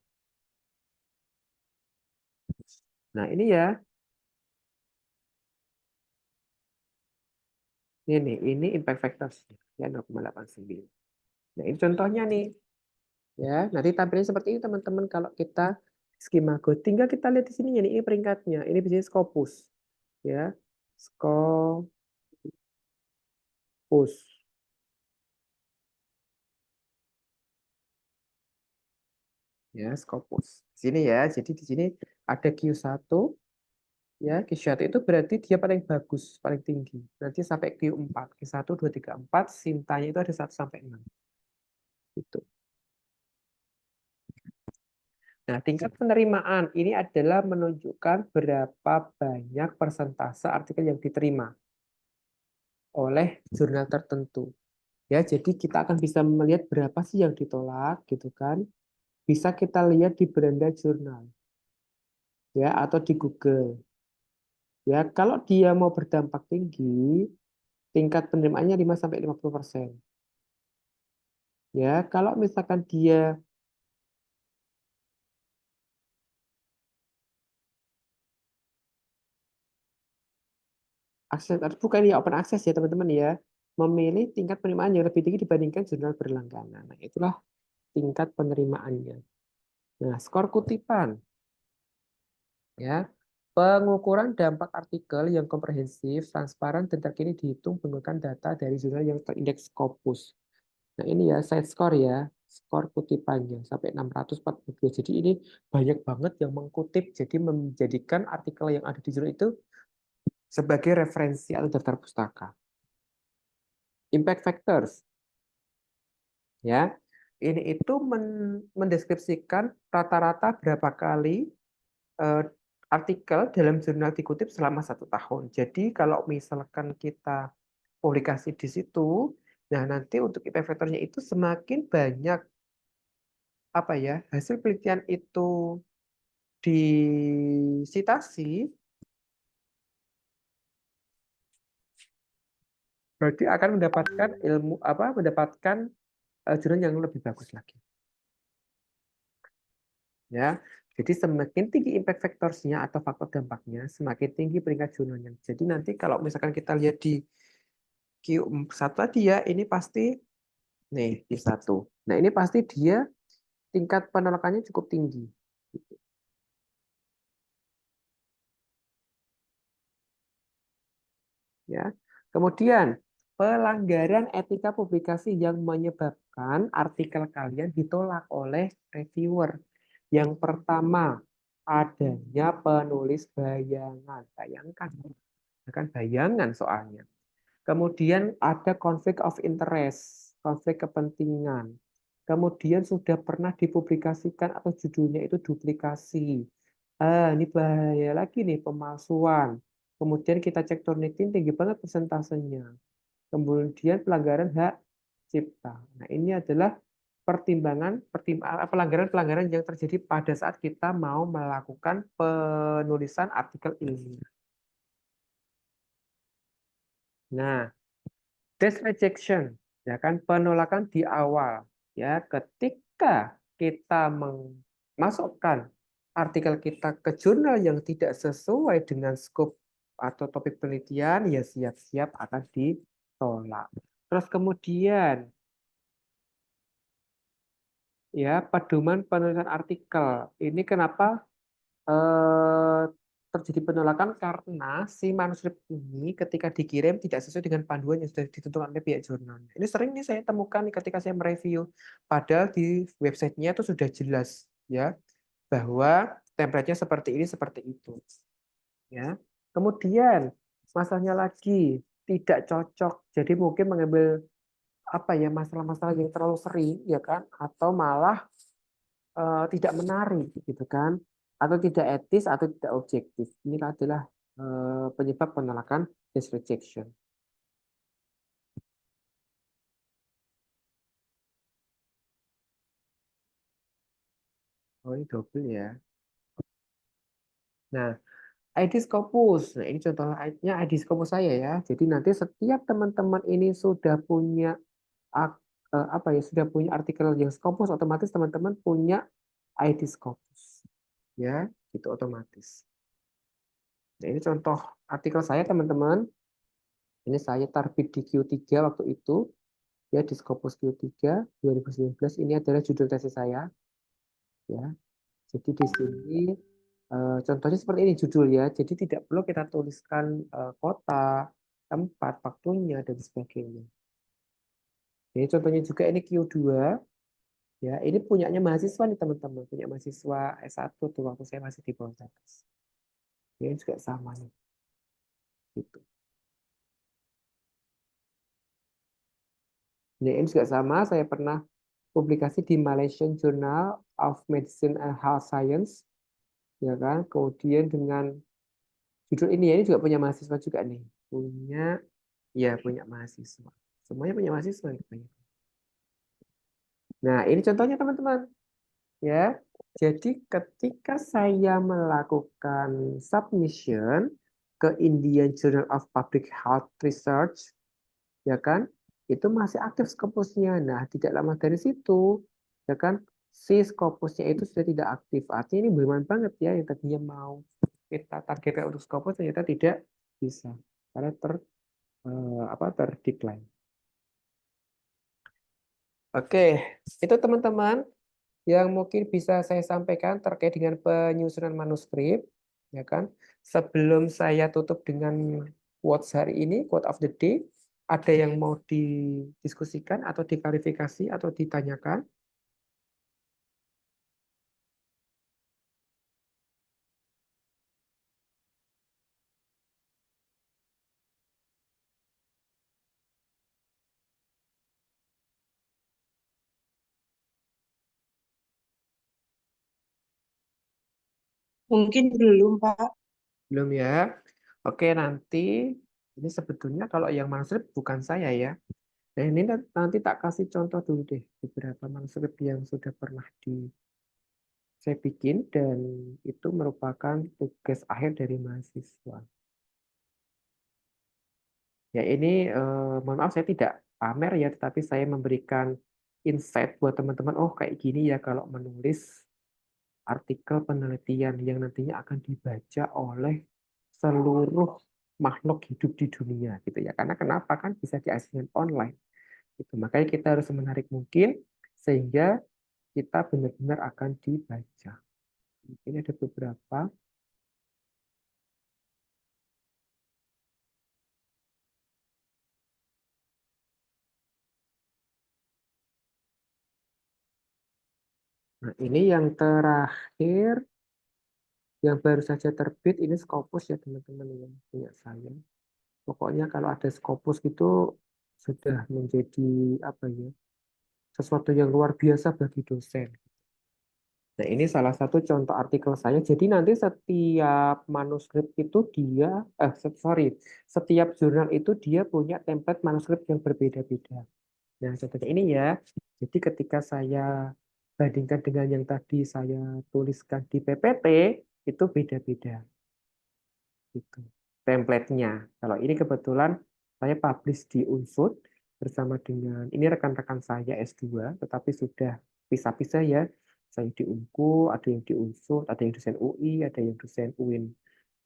Speaker 1: Nah ini ya, ini impact factors ya 0,89. Nah ini contohnya nih, ya nanti tampilnya seperti ini teman-teman kalau kita Skimago. Tinggal kita lihat di sini ini peringkatnya. Ini biasanya Scopus, ya Scopus, ya Scopus. Sini ya, jadi di sini ada Q1. Ya, Q1 itu berarti dia paling bagus, paling tinggi. Nanti sampai Q4, Q1, 2, 3, 4, sintanya itu ada 1 sampai 6. Gitu. Nah, tingkat penerimaan ini adalah menunjukkan berapa banyak persentase artikel yang diterima oleh jurnal tertentu. Ya, jadi kita akan bisa melihat berapa sih yang ditolak, gitu kan? Bisa kita lihat di Beranda Jurnal, ya, atau di Google. Ya, kalau dia mau berdampak tinggi, tingkat penerimaannya 5 sampai 50%. Ya, kalau misalkan dia akses bukan ya open access ya teman-teman ya, memilih tingkat penerimaan yang lebih tinggi dibandingkan jurnal berlangganan. Nah, itulah tingkat penerimaannya. Nah, skor kutipan ya. Pengukuran dampak artikel yang komprehensif, transparan, dan terkini dihitung menggunakan data dari jurnal yang terindeks Scopus. Nah, ini ya side score ya, skor kutipannya sampai 642. Jadi ini banyak banget yang mengkutip, jadi menjadikan artikel yang ada di jurnal itu sebagai referensi atau daftar pustaka. Impact factors, ya. Ini itu mendeskripsikan rata-rata berapa kali eh, artikel dalam jurnal dikutip selama 1 tahun. Jadi kalau misalkan kita publikasi di situ, nah nanti untuk impact factornya itu semakin banyak apa ya hasil penelitian itu disitasi, berarti akan mendapatkan ilmu apa mendapatkan jurnal yang lebih bagus lagi. Ya, jadi semakin tinggi impact factors-nya atau faktor dampaknya, semakin tinggi peringkat jurnalnya. Jadi nanti kalau misalkan kita lihat di Q1 tadi ya, ini pasti nih di satu. Nah, ini pasti dia tingkat penolakannya cukup tinggi. Ya. Kemudian, pelanggaran etika publikasi yang menyebabkan artikel kalian ditolak oleh reviewer. Yang pertama, adanya penulis bayangan. Bayangkan. Ya kan bayangan soalnya. Kemudian ada konflik of interest, konflik kepentingan. Kemudian sudah pernah dipublikasikan atau judulnya itu duplikasi. Ini bahaya lagi nih, pemalsuan. Kemudian kita cek Turnitin tinggi banget persentasenya. Kemudian pelanggaran hak cipta. Nah, ini adalah pelanggaran-pelanggaran yang terjadi pada saat kita mau melakukan penulisan artikel ilmiah. Nah, desk rejection, ya kan, penolakan di awal, ya, ketika kita memasukkan artikel kita ke jurnal yang tidak sesuai dengan skop atau topik penelitian, ya siap-siap akan ditolak. Terus kemudian, ya, pedoman penulisan artikel. Ini kenapa eh, terjadi penolakan karena si manuskrip ini ketika dikirim tidak sesuai dengan panduan yang sudah ditentukan oleh pihak jurnal. Ini sering nih saya temukan nih ketika saya mereview. Padahal di websitenya itu sudah jelas ya bahwa template-nya seperti itu. Ya. Kemudian masalahnya lagi tidak cocok. Jadi mungkin mengambil apa ya masalah-masalah yang terlalu sering ya kan atau malah tidak menarik gitu kan atau tidak etis atau tidak objektif. Ini adalah penyebab penolakan desk rejection. Oh, ini double ya. Nah, ID Scopus. Nah, ini contohnya ID Scopus saya ya. Jadi nanti setiap teman-teman ini sudah punya apa ya, sudah punya artikel yang Scopus, otomatis teman-teman punya ID Scopus. Ya, itu otomatis. Nah, ini contoh artikel saya teman-teman. Ini saya terbit di Q3 waktu itu. Ya di Scopus Q3 2019 ini adalah judul tesis saya ya. Jadi di sini contohnya seperti ini judulnya. Jadi tidak perlu kita tuliskan kota, tempat, waktunya dan sebagainya. Ini contohnya juga ini Q2 ya. Ini punyanya mahasiswa nih teman-teman, punya mahasiswa S1 tuh waktu saya masih di Poltekkes. Ini juga sama nih gitu. Ini juga sama, saya pernah publikasi di Malaysian Journal of Medicine and Health Science ya kan. Kemudian dengan judul ini juga punya mahasiswa juga nih. Punya mahasiswa. Semuanya punya mahasiswa nih. Nah, ini contohnya teman-teman. Ya. Jadi ketika saya melakukan submission ke Indian Journal of Public Health Research, ya kan, itu masih aktif Scopusnya. Nah, tidak lama dari situ, ya kan, si Scopusnya itu sudah tidak aktif. Artinya ini bagaimana banget ya yang tadinya mau kita targetkan untuk Scopus ternyata tidak bisa karena terdecline. Oke, itu teman-teman yang mungkin bisa saya sampaikan terkait dengan penyusunan manuskrip, ya kan. Sebelum saya tutup dengan quotes hari ini, quote of the day, ada yang mau didiskusikan atau diklarifikasi atau ditanyakan?
Speaker 2: Mungkin belum, Pak.
Speaker 1: Belum ya? Oke, nanti ini sebetulnya kalau yang manuskrip bukan saya ya. Nah, ini nanti tak kasih contoh dulu deh beberapa manuskrip yang sudah pernah saya bikin dan itu merupakan tugas akhir dari mahasiswa. Ya ini mohon maaf saya tidak pamer ya, tetapi saya memberikan insight buat teman-teman. Oh kayak gini ya kalau menulis artikel penelitian yang nantinya akan dibaca oleh seluruh makhluk hidup di dunia gitu ya. Karena kenapa kan bisa diakses online. Gitu. Makanya kita harus menarik mungkin sehingga kita benar-benar akan dibaca. Ini ada beberapa. Nah, ini yang terakhir. Yang baru saja terbit ini Scopus ya teman-teman yang punya saya. Pokoknya kalau ada Scopus itu sudah menjadi apa ya, sesuatu yang luar biasa bagi dosen. Nah, ini salah satu contoh artikel saya. Jadi nanti setiap manuskrip itu sorry, setiap jurnal itu dia punya template manuskrip yang berbeda-beda. Nah, contohnya ini ya. Jadi ketika saya bandingkan dengan yang tadi saya tuliskan di PPT, itu beda-beda gitu template-nya. Kalau ini kebetulan saya publish di Unsur bersama dengan ini rekan-rekan saya S2, tetapi sudah pisah-pisah ya. Saya di Unku, ada yang di Unsur, ada yang dosen UI, ada yang dosen UIN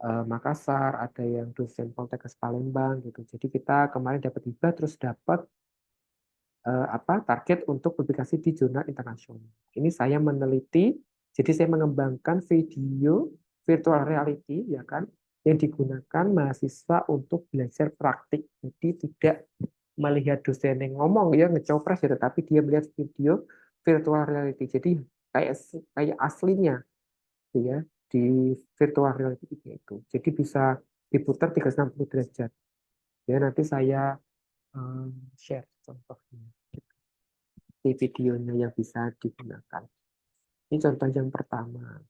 Speaker 1: Makassar, ada yang dosen Poltekkes Palembang gitu. Jadi kita kemarin dapat hibah terus dapat target untuk publikasi di jurnal internasional. Ini saya meneliti, jadi saya mengembangkan video virtual reality ya kan yang digunakan mahasiswa untuk belajar praktik. Jadi tidak melihat dosen yang ngomong ya ngecopres ya, tetapi dia melihat video virtual reality. Jadi kayak kayak aslinya gitu ya di virtual reality itu. Jadi bisa diputar 360 derajat. Ya nanti saya share contohnya di videonya yang bisa digunakan. Ini contoh yang pertama.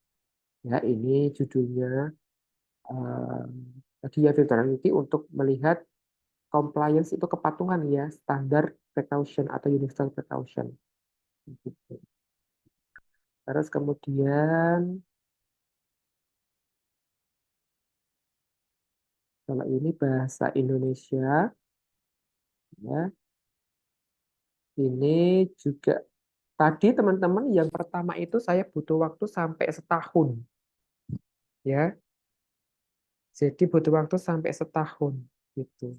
Speaker 1: Ya, ini judulnya eh, tadi ya virtuality untuk melihat compliance itu kepatuhan ya standar precaution atau universal precaution. Gitu. Terus kemudian kalau ini bahasa Indonesia ya ini juga tadi teman-teman yang pertama itu saya butuh waktu sampai setahun ya. Jadi butuh waktu sampai setahun gitu.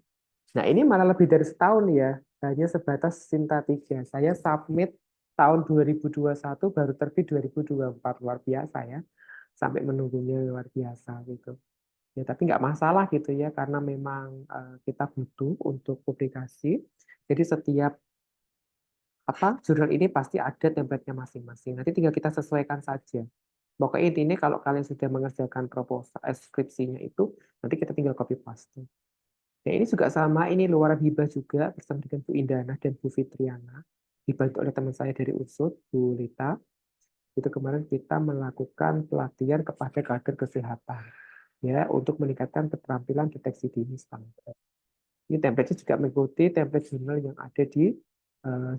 Speaker 1: Nah, ini malah lebih dari setahun ya. Hanya sebatas Sinta 3. Saya submit tahun 2021 baru terbit 2024. Luar biasa ya. Sampai menunggunya luar biasa gitu. Ya, tapi nggak masalah gitu ya, karena memang kita butuh untuk publikasi. Jadi setiap jurnal ini pasti ada template-nya masing-masing. Nanti tinggal kita sesuaikan saja. Pokoknya intinya kalau kalian sudah mengerjakan proposal, skripsinya itu, nanti kita tinggal copy paste. Ya, ini juga sama, ini luaran hibah juga bersama dengan Bu Indana dan Bu Fitriana. Dibantu oleh teman saya dari UNSUD, Bu Lita. Itu kemarin kita melakukan pelatihan kepada kader kesehatan ya untuk meningkatkan keterampilan deteksi dini stunting. Ini template juga mengikuti template jurnal yang ada di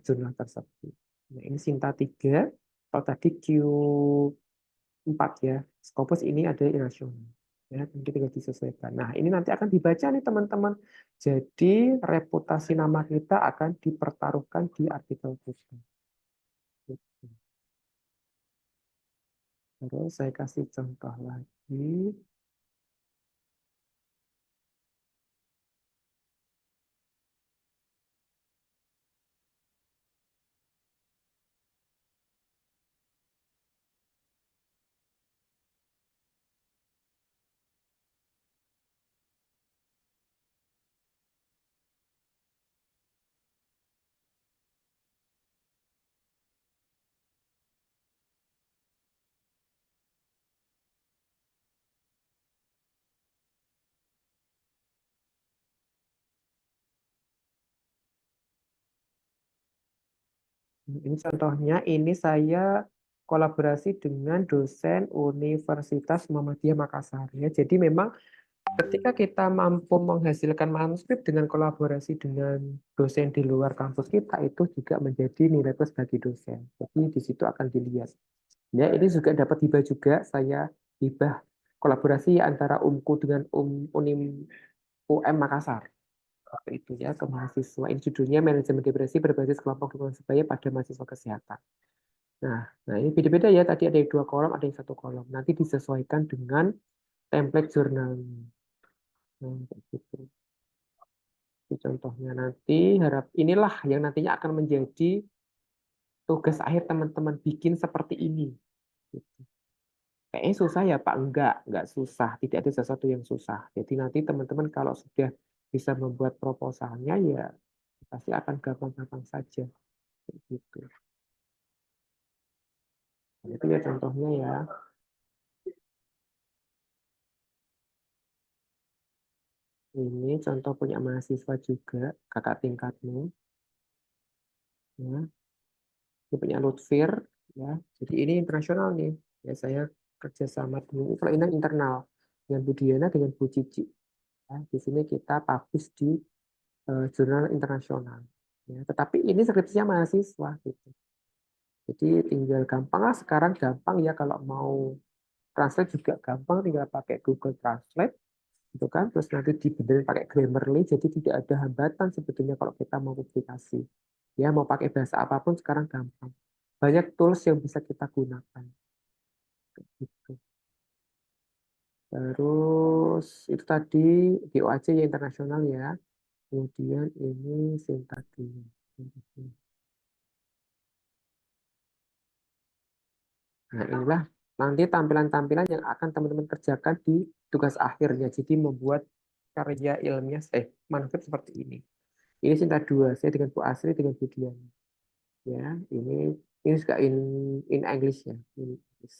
Speaker 1: jurnal tersebut. Nah, ini Sinta 3. Kalau tadi Q4 ya. Scopus ini ada irasional. Ya, nanti tinggal disesuaikan. Nah, ini nanti akan dibaca nih teman-teman. Jadi reputasi nama kita akan dipertaruhkan di artikel kita. Terus saya kasih contoh lagi. Ini contohnya, ini saya kolaborasi dengan dosen Universitas Muhammadiyah Makassar. Ya, jadi memang ketika kita mampu menghasilkan manuskrip dengan kolaborasi dengan dosen di luar kampus kita, itu juga menjadi nilai plus bagi dosen. Jadi di situ akan dilihat. Ya, ini juga dapat hibah juga. Saya hibah kolaborasi antara UMKU dengan Unim UM Makassar. Waktu itu ya ke mahasiswa. Ini judulnya Manajemen Depresi Berbasis Kelompok Dukungan Sebaya pada Mahasiswa Kesehatan. Nah, ini beda-beda ya. Tadi ada yang 2 kolom, ada yang 1 kolom. Nanti disesuaikan dengan template jurnal. Nah, gitu. Itu contohnya nanti inilah yang nantinya akan menjadi tugas akhir teman-teman bikin seperti ini. Gitu. Kayaknya susah ya Pak? Enggak susah. Tidak ada sesuatu yang susah. Jadi nanti teman-teman kalau sudah bisa membuat proposalnya ya pasti akan gampang-gampang saja. Gitu. Nah, itu ya contohnya ya. Ini contoh punya mahasiswa juga, kakak tingkatmu. Ya. Ini punya Lutfir. Ya. Jadi ini internasional nih. Ya, saya kerjasama dulu. Kalau ini internal dengan Bu Diana dengan Bu Cici. Ya, di sini kita publish di jurnal internasional. Ya, tetapi ini skripsinya mahasiswa gitu. Jadi tinggal gampang lah sekarang gampang ya kalau mau translate juga gampang tinggal pakai Google Translate gitu kan terus nanti dibenerin pakai Grammarly jadi tidak ada hambatan sebetulnya kalau kita mau publikasi ya mau pakai bahasa apapun sekarang gampang banyak tools yang bisa kita gunakan gitu. Terus itu tadi GOAC ya internasional ya kemudian ini tadi. Nah inilah nanti tampilan-tampilan yang akan teman-teman kerjakan di tugas akhirnya jadi membuat karya ilmiah manuskrip seperti ini. Ini Sinta 2, saya dengan Bu Asri dengan Bu Dian. Ya, ini juga in English ya, in English.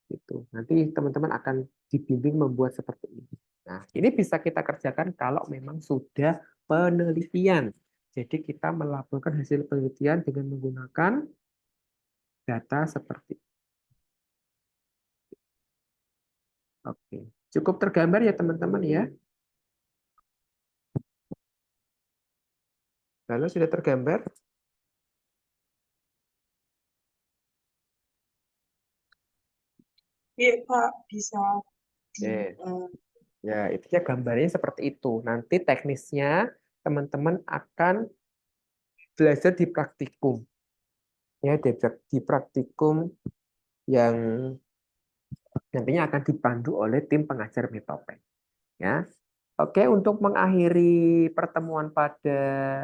Speaker 1: Gitu. Nanti teman-teman akan dibimbing membuat seperti ini. Nah, ini bisa kita kerjakan kalau memang sudah penelitian. Jadi kita melaporkan hasil penelitian dengan menggunakan data seperti ini. Oke, cukup tergambar ya teman-teman ya. Lalu sudah tergambar?
Speaker 2: Iya, Pak, bisa di
Speaker 1: Oke. Ya, itu ya gambarnya seperti itu. Nanti teknisnya teman-teman akan belajar di praktikum. Ya, di praktikum yang nantinya akan dipandu oleh tim pengajar metode. Ya. Oke, untuk mengakhiri pertemuan pada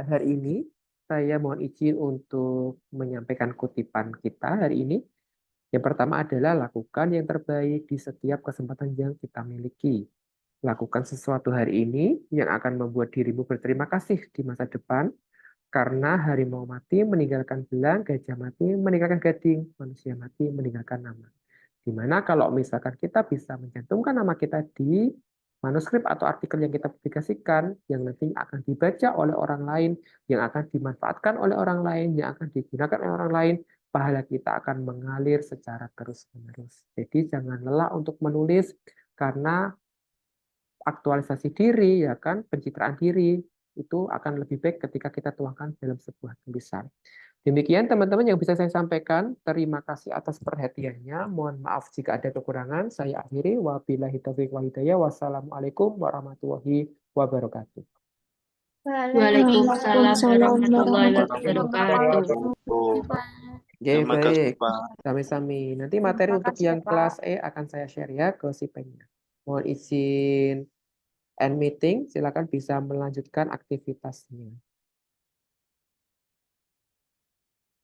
Speaker 1: hari ini, saya mohon izin untuk menyampaikan kutipan kita hari ini. Yang pertama adalah lakukan yang terbaik di setiap kesempatan yang kita miliki. Lakukan sesuatu hari ini yang akan membuat dirimu berterima kasih di masa depan. Karena harimau mati meninggalkan belang, gajah mati meninggalkan gading, manusia mati meninggalkan nama. Dimana kalau misalkan kita bisa mencantumkan nama kita di manuskrip atau artikel yang kita publikasikan, yang nantinya akan dibaca oleh orang lain, yang akan dimanfaatkan oleh orang lain, yang akan digunakan oleh orang lain, pahala kita akan mengalir secara terus-menerus. Jadi jangan lelah untuk menulis, karena aktualisasi diri, ya kan, pencitraan diri, itu akan lebih baik ketika kita tuangkan dalam sebuah tulisan. Demikian teman-teman yang bisa saya sampaikan. Terima kasih atas perhatiannya. Mohon maaf jika ada kekurangan. Saya akhiri. Wabillahi taufiq wal hidayah. Wassalamualaikum warahmatullahi wabarakatuh.
Speaker 3: Waalaikumsalam
Speaker 2: Waalaikumsalam
Speaker 3: warahmatullahi
Speaker 2: warahmatullahi
Speaker 3: wabarakatuh.
Speaker 2: wabarakatuh.
Speaker 1: Oke,
Speaker 4: Terima kasih,
Speaker 1: baik.
Speaker 4: Pak.
Speaker 1: Sami-sami. Nanti materi untuk yang kelas E akan saya share ya ke si pennya. Mohon izin end meeting. Silakan bisa melanjutkan aktivitasnya.